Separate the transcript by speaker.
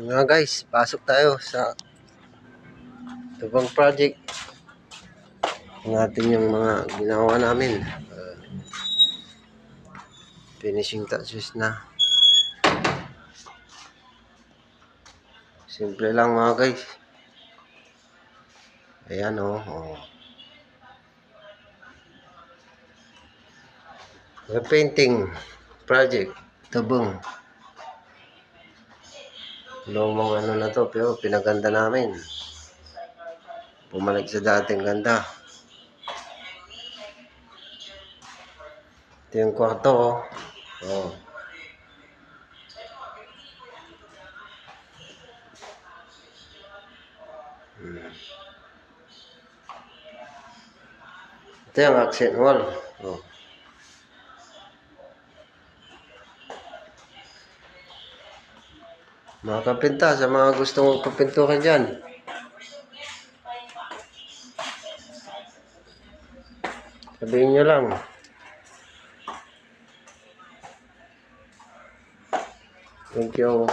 Speaker 1: Nga guys, pasok tayo sa tubang project natin yung mga ginawa namin. Finishing touches na. Simple lang mga guys. Ayan oh. Painting project. Tabong. Lumang ano na to, pero pinaganda namin. Bumalik sa dating ganda. Ito yung kwarto oh. Ito yung accent wall. Oh. Mga kapinta, sa mga gustong magpapinturan dyan. Sabihin nyo lang. Thank you.